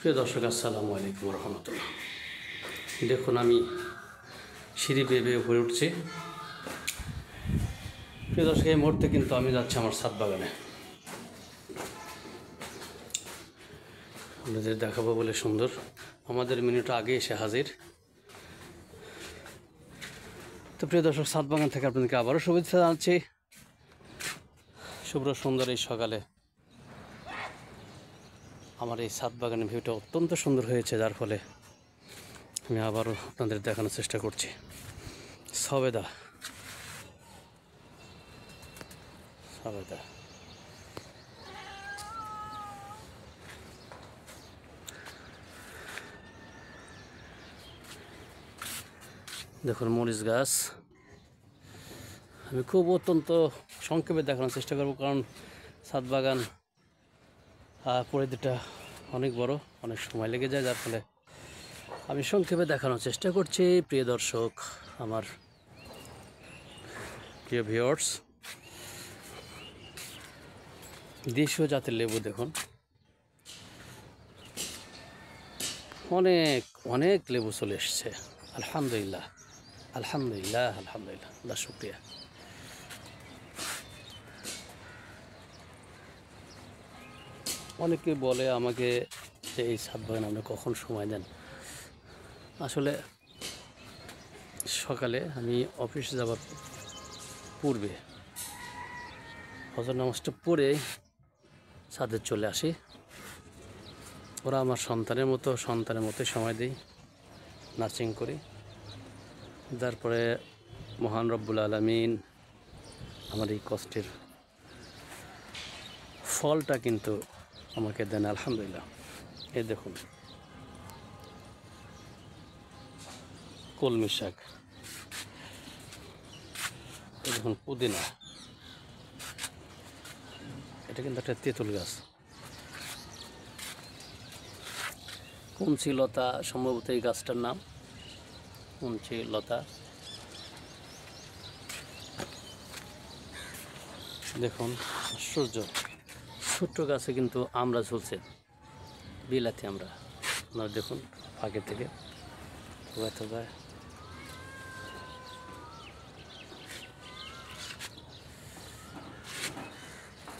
প্রিয় দর্শক, আসসালামু আলাইকুম রহমতুল্লাহ। দেখুন, আমি সিঁড়ি বেয়ে বেয়ে উপরে উঠছি। প্রিয় দর্শক, এই মুহূর্তে কিন্তু আমি যাচ্ছি আমার ছাদ বাগানে। আপনাদের দেখাবো বলে সুন্দর, আমাদের মিনিট আগে এসে হাজির। তো প্রিয় দর্শক, ছাদ বাগান থেকে আপনাদেরকে আবারও শুভেচ্ছা জানাচ্ছি। শুভ্র সুন্দর এই সকালে আমার এই ছাদ বাগানের ভিউটা অত্যন্ত সুন্দর হয়েছে, যার ফলে আমি আবারও আপনাদের দেখানোর চেষ্টা করছি। সবেদা সবেদা দেখুন, মরিচ গাছ। আমি খুব অত্যন্ত সংক্ষেপে দেখানোর চেষ্টা করব, কারণ ছাদ বাগান পরিধিটা অনেক বড়, অনেক সময় লেগে যায়, যার ফলে আমি সংক্ষেপে দেখানোর চেষ্টা করছি। প্রিয় দর্শক, আমার প্রিয় ভিউয়ার্স, দেশীয় জাতের লেবু দেখুন, অনেক অনেক লেবু চলে এসছে। আলহামদুলিল্লাহ আলহামদুলিল্লাহ আলহামদুলিল্লাহ, আল্লাহ শুকরিয়া। অনেকে বলে আমাকে যে এই ছাদ বাগান আপনি কখন সময় দেন। আসলে সকালে আমি অফিসে যাওয়ার পূর্বে ফজর নামাজটা পড়ে ছাদে চলে আসি। ওরা আমার সন্তানের মতো সময় দিই, নার্সিং করি। তারপরে মহান রব্বুল আলামিন আমার এই কষ্টের ফলটা কিন্তু আমাকে দেন, আলহামদুলিল্লাহ। এই দেখুন, কলমি শাক, এই দেখুন পুদিনা, এটা কিন্তু একটা তেঁতুল গাছ। কুঞ্চি লতা সম্ভবত এই গাছটার নাম, কুঞ্চি লতা। দেখুন, আশ্চর্য, ছোট্ট গাছে কিন্তু আমরা ঝুলছে, বিলাতি আমরা। আপনারা দেখুন, ফাঁকে থেকে থোকায়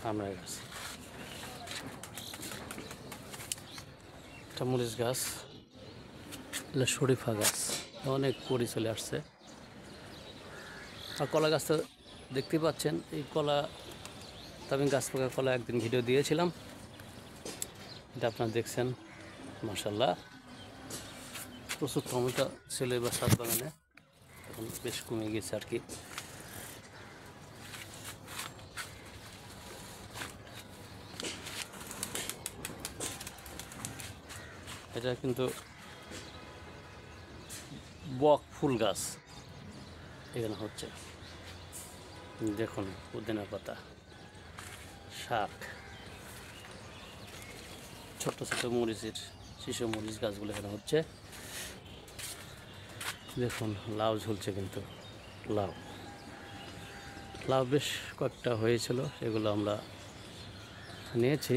আমরা গাছ। একটা মরিচ গাছ, এটা শরীফা গাছ, অনেক পরি চলে আসছে। আর কলা গাছটা দেখতে পাচ্ছেন, এই কলা আমি গাছ পাকা কলা একদিন ভিডিও দিয়েছিলাম, এটা আপনারা দেখছেন। মাশাআল্লাহ, প্রচুর টমেটো ছিল এবার ছাদ বাগানে, এখন বেশ কমে গেছে আর কি। এটা কিন্তু বক ফুল গাছ এখানে হচ্ছে। দেখুন, পুদিনা পাতা, শাক, ছোট ছোট মরিচের শিশু মরিচ গাছগুলো এখানে হচ্ছে। দেখুন, লাউ ঝুলছে, কিন্তু লাউ বেশ কয়েকটা হয়েছিল, এগুলো আমরা নিয়েছি।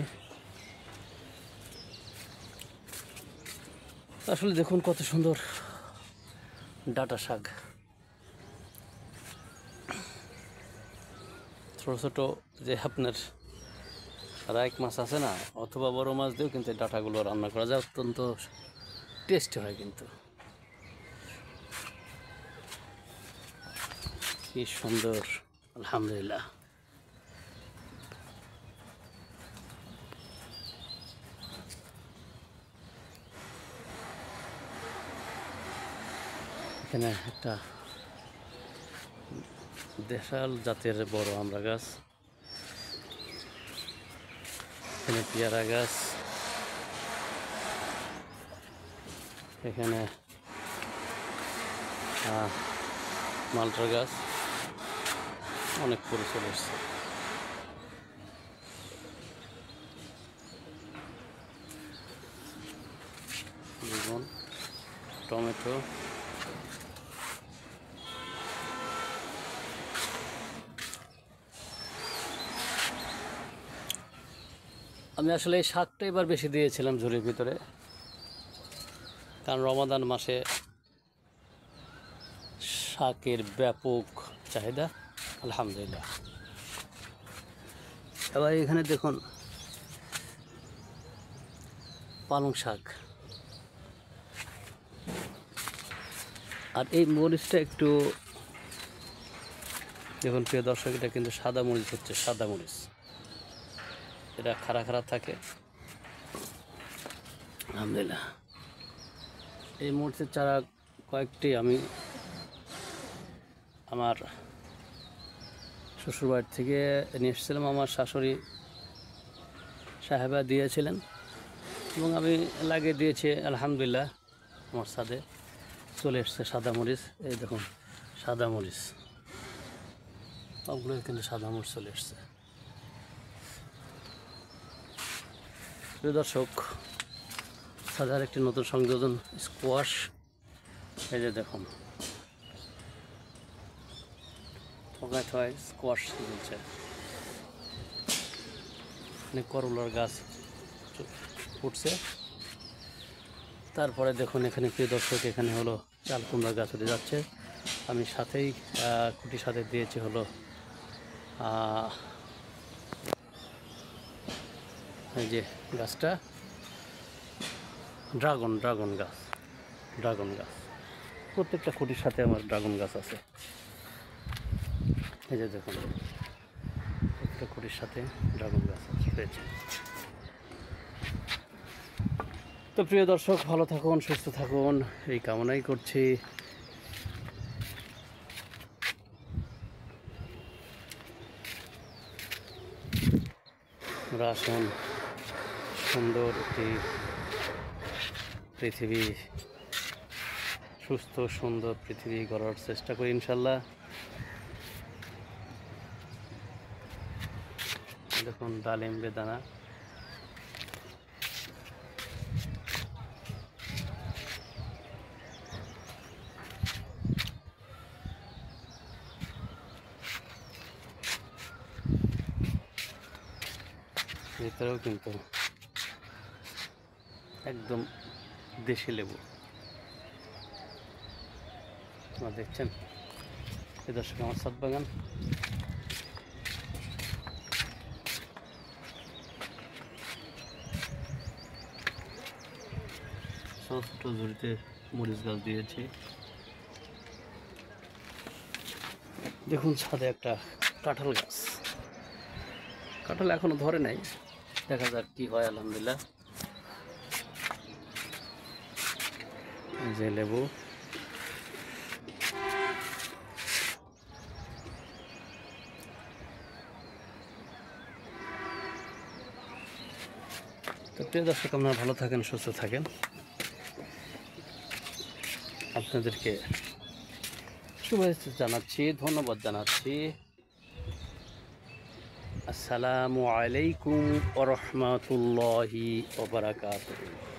আসলে দেখুন কত সুন্দর ডাঁটা শাক, ছোটো ছোটো যে আপনার রাইক মাছ আছে না, অথবা বড় মাছ দিয়েও কিন্তু এই ডাঁটাগুলো রান্না করা যায়, অত্যন্ত টেস্টি হয়। কিন্তু কি সুন্দর, আলহামদুলিল্লাহ। এখানে একটা দেশাল জাতের বড় আমরা গাছ, এখানে পেয়ারা গাছ, এখানে মালটা গাছ, অনেক পরে চলে এসছে। বেগুন, টমেটো, আমি আসলে এই শাকটা এবার বেশি দিয়েছিলাম ঝুড়ির ভিতরে, কারণ রমাদান মাসে শাকের ব্যাপক চাহিদা আলহামদুলিল্লাহ। এবার এখানে দেখুন পালং শাক, আর এই মরিচটা একটু দেখুন প্রিয় দর্শক, এটা কিন্তু সাদা মরিচ হচ্ছে, সাদা মরিচ, এটা খাড়া খাড়া থাকে আলহামদুলিল্লাহ। এই মরিচের চারা কয়েকটি আমি আমার শ্বশুরবাড়ি থেকে নিয়ে এসেছিলাম, আমার শাশুড়ি সাহেবা দিয়েছিলেন এবং আমি লাগিয়ে দিয়েছি আলহামদুলিল্লাহ। আমার ছাদে চলে এসছে সাদা মরিচ, এই দেখুন সাদা মরিচ, সবগুলো কিন্তু সাদা মরিচ চলে এসছে। প্রিয় দর্শক, ছাদের একটি নতুন সংযোজন স্কোয়াশ, এই যে দেখুন ঠোকায় ঠোকায় স্কোয়াশ চলছে, করলার গাছ উঠছে। তারপরে দেখুন এখানে প্রিয় দর্শক, এখানে হলো চাল কুমড়া গাছ উঠে যাচ্ছে। আমি সাথেই খুঁটির সাথে দিয়েছি হলো এই যে গাছটা ড্রাগন গাছ, প্রত্যেকটা খুঁটির সাথে আমার ড্রাগন গাছ আছে। এই যে দেখুন প্রত্যেকটা খুঁটির সাথে ড্রাগন গাছ রয়েছে। তো প্রিয় দর্শক, ভালো থাকুন, সুস্থ থাকুন, এই কামনাই করছি। আমরা আসুন সুন্দর একটি পৃথিবী, সুস্থ সুন্দর পৃথিবী গড়ার চেষ্টা করি ইনশাল্লাহ। দেখুন ডালিম বেদানা, ভিতরেও কিন্তু একদম দেশি লেবু আপনারা দেখছেন। এই দর্শক আমার ছাদ বাগান, ছোট্ট ঝুড়িতে মরিচ গাছ দিয়েছি। দেখুন ছাদে একটা কাঁঠাল গাছ, কাঁঠাল এখনো ধরে নাই, দেখা যাক কি হয় আলহামদুলিল্লাহ। যে লেবু, তো প্রিয় দর্শক, আপনারা ভালো থাকেন, সুস্থ থাকেন। আপনাদেরকে শুভেচ্ছা জানাচ্ছি, ধন্যবাদ জানাচ্ছি। আসসালামু আলাইকুম ওয়া রাহমাতুল্লাহি ওয়া বারাকাতুহু।